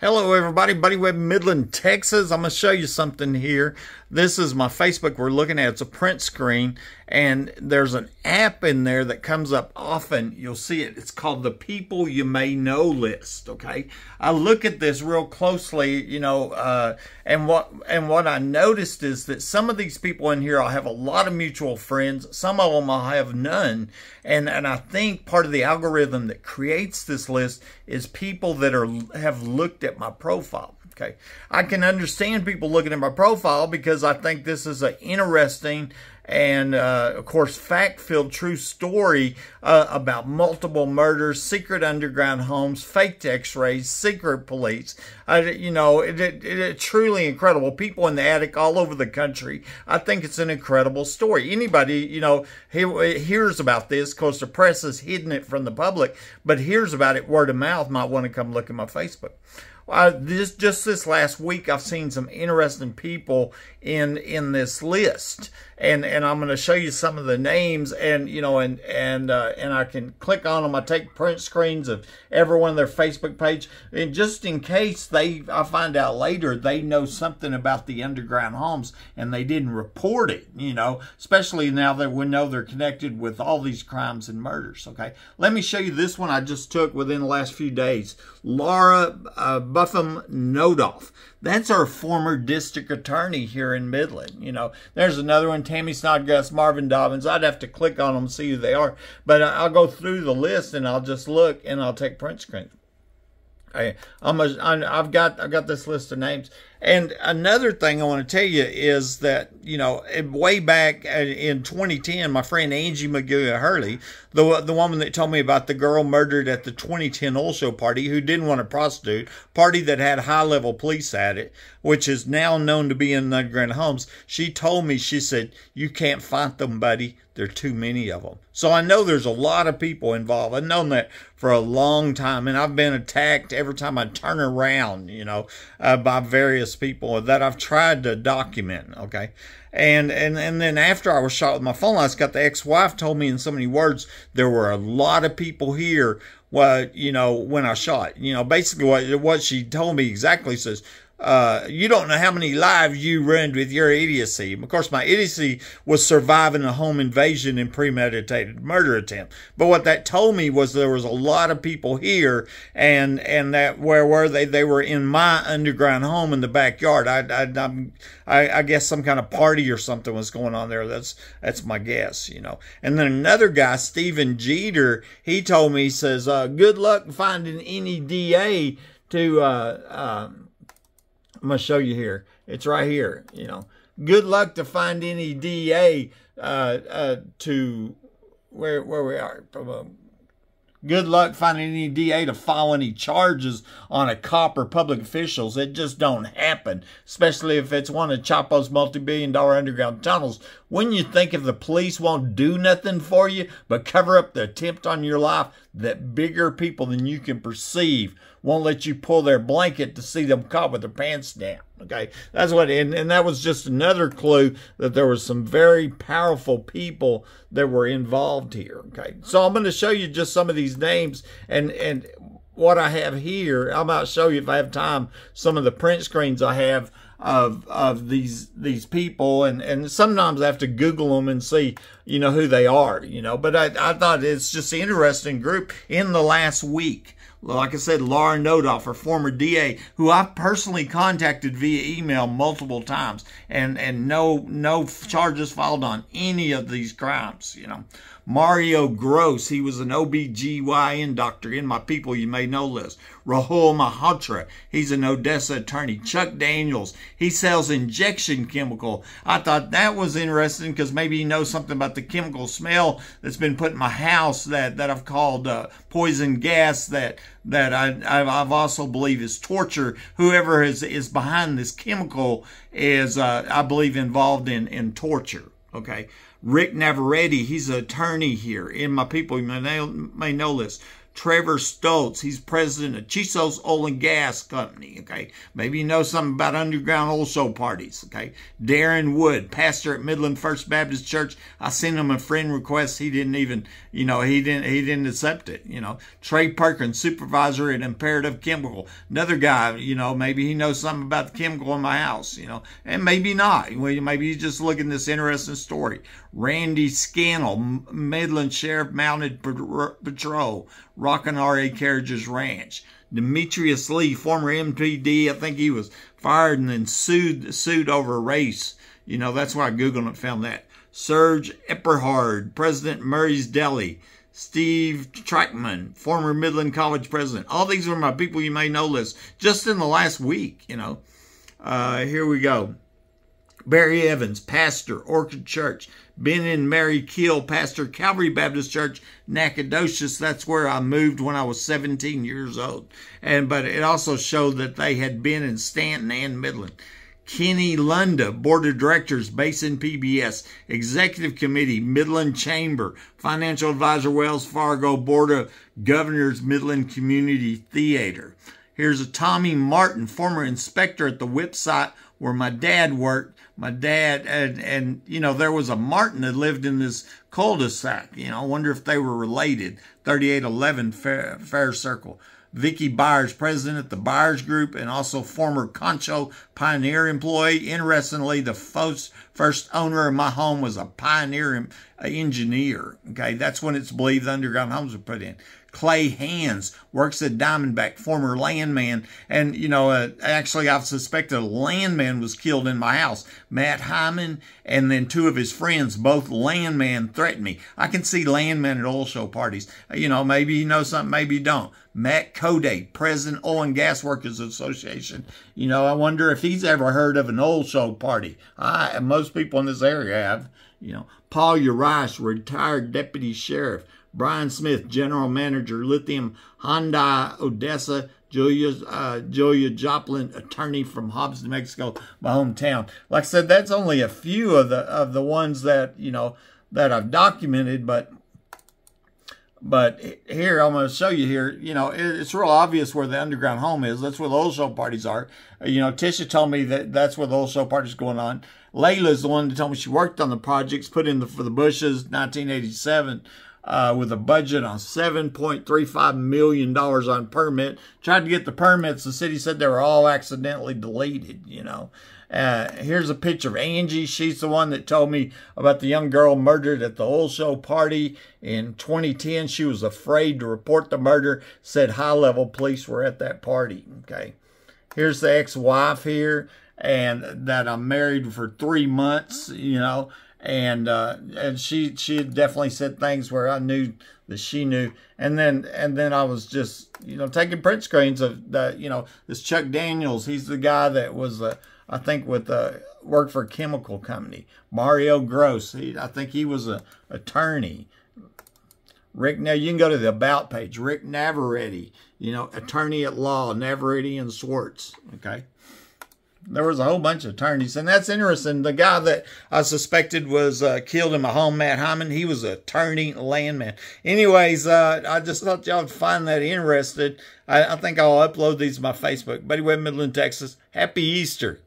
Hello everybody, Buddy Webb, Midland, Texas. I'm going to show you something here. This is my Facebook we're looking at. It's a print screen, and there's an app in there that comes up often. You'll see it. It's called the People You May Know list, okay? I look at this real closely, and what I noticed is that some of these people in here, I'll have a lot of mutual friends. Some of them I'll have none. And I think part of the algorithm that creates this list is people that have looked at my profile. Okay, I can understand people looking at my profile because I think this is an interesting and, of course, fact-filled true story about multiple murders, secret underground homes, faked x-rays, secret police. It's truly incredible. People in the attic all over the country. I think it's an incredible story. Anybody, hears about this. Of course, the press has hidden it from the public, but hears about it word of mouth, might want to come look at my Facebook. Just this last week, I've seen some interesting people in this list, and I'm going to show you some of the names, and I can click on them. I take print screens of every one of their Facebook page, and just in case I find out later they know something about the underground homes and they didn't report it, especially now that we know they're connected with all these crimes and murders. Okay, let me show you this one I just took within the last few days. Laura Buffum Nodoff. That's our former district attorney here in Midland. There's another one, Tammy Snodgrass, Marvin Dobbins. I'd have to click on them and see who they are. But I'll go through the list and I'll just look and I'll take print screens. I've got this list of names. And another thing I want to tell you is that, way back in 2010, my friend Angie McGee Hurley, the woman that told me about the girl murdered at the 2010 oil show party who didn't want to prostitute, party that had high-level police at it, which is now known to be in underground homes, she told me, she said, "You can't find them, buddy. There are too many of them." So I know there's a lot of people involved. I've known that for a long time, and I've been attacked every time I turn around, by various people that I've tried to document, okay? And then after I was shot with my phone lines, got the ex-wife told me in so many words, there were a lot of people here, when I shot. Basically what she told me exactly says, you don't know how many lives you ruined with your idiocy. Of course, my idiocy was surviving a home invasion and premeditated murder attempt. But what that told me was there was a lot of people here, and that where were they? They were in my underground home in the backyard. I guess some kind of party or something was going on there. That's my guess, And then another guy, Stephen Jeter, he told me, he says, good luck finding any DA to I'm going to show you here. It's right here, Good luck to find any DA to where we are. Good luck finding any DA to file any charges on a cop or public officials. It just don't happen, especially if it's one of Chapo's multi-billion-dollar underground tunnels. Wouldn't you think if the police won't do nothing for you but cover up the attempt on your life, that bigger people than you can perceive won't let you pull their blanket to see them caught with their pants down? Okay, that's what, and that was just another clue that there was some very powerful people that were involved here. Okay, so I'm going to show you just some of these names and what I have here. I might show you, if I have time, some of the print screens I have of these people, and sometimes I have to Google them and see who they are. But I thought it's just an interesting group in the last week. Like I said, Laura Nodoff, her former DA, who I've personally contacted via email multiple times, and no charges filed on any of these crimes, Mario Gross, he was an OBGYN doctor in my People You May Know list. Rahul Malhotra, he's an Odessa attorney. Chuck Daniels, he sells injection chemical. I thought that was interesting because maybe he knows something about the chemical smell that's been put in my house that I've called poison gas that I've also believe is torture. Whoever is behind this chemical is, I believe, involved in torture. Okay. Rick Navarrete, he's an attorney here in my People You May Know list. Trevor Stoltz, he's president of Chiso's Oil and Gas Company, okay? Maybe you know something about underground oil show parties, okay? Darren Wood, pastor at Midland First Baptist Church. I sent him a friend request. He didn't even, he didn't accept it, Trey Perkins, supervisor at Imperative Chemical. Another guy, maybe he knows something about the chemical in my house, and maybe not. Maybe he's just looking at this interesting story. Randy Scannell, Midland Sheriff Mounted Patrol, Rockin' R.A. Carriages Ranch. Demetrius Lee, former MPD, I think he was fired and then sued over a race. That's why I Googled it and found that. Serge Epperhard, President Murray's Deli. Steve Trackman, former Midland College president. All these are my people you may know list just in the last week, Here we go. Barry Evans, pastor, Orchard Church. Ben and Mary Keel, pastor, Calvary Baptist Church, Nacogdoches. That's where I moved when I was 17 years old. But it also showed that they had been in Stanton and Midland. Kenny Lunda, Board of Directors, Basin PBS, Executive Committee, Midland Chamber, Financial Advisor, Wells Fargo, Board of Governors, Midland Community Theater. Here's a Tommy Martin, former inspector at the whip site where my dad worked. My dad, and there was a Martin that lived in this cul-de-sac. I wonder if they were related. 3811 Fair Circle. Vicky Byers, president at the Byers Group, and also former Concho Pioneer employee. Interestingly, the first owner of my home was a Pioneer engineer. Okay, that's when it's believed the underground homes were put in. Clay Hands works at Diamondback, former landman. And, actually I've suspected a landman was killed in my house. Matt Hyman and then two of his friends, both landman, threatened me. I can see landmen at oil show parties. Maybe you know something, maybe you don't. Matt Coday, president, Oil and Gas Workers Association. I wonder if he's ever heard of an oil show party. Most people in this area have. Paul Urias, retired deputy sheriff. Brian Smith, general manager, Lithium Hyundai Odessa. Julia Joplin, attorney from Hobbs, New Mexico, my hometown. Like I said, that's only a few of the ones that that I've documented, but here I'm going to show you here. It's real obvious where the underground home is. That's where the oil show parties are. Tisha told me that's where the oil show parties going on. Layla's the one that told me she worked on the projects, put in for the Bushes, 1987. With a budget on $7.35 million on permit. Tried to get the permits. The city said they were all accidentally deleted, Here's a picture of Angie. She's the one that told me about the young girl murdered at the oil show party in 2010. She was afraid to report the murder, said high-level police were at that party, okay? Here's the ex-wife here, and that I'm married for 3 months, and she had definitely said things where I knew that she knew, and then I was just taking print screens of the this Chuck Daniels. He's the guy that was I think worked for a chemical company. Mario Gross, I think he was an attorney. Rick, now you can go to the about page. Rick Navarrete, attorney at law, Navarrete and Swartz. Okay. There was a whole bunch of attorneys, and that's interesting. The guy that I suspected was killed in my home, Matt Hyman, he was an attorney landman. Anyways, I just thought y'all would find that interesting. I think I'll upload these to my Facebook. Buddy Webb, Midland, Texas. Happy Easter.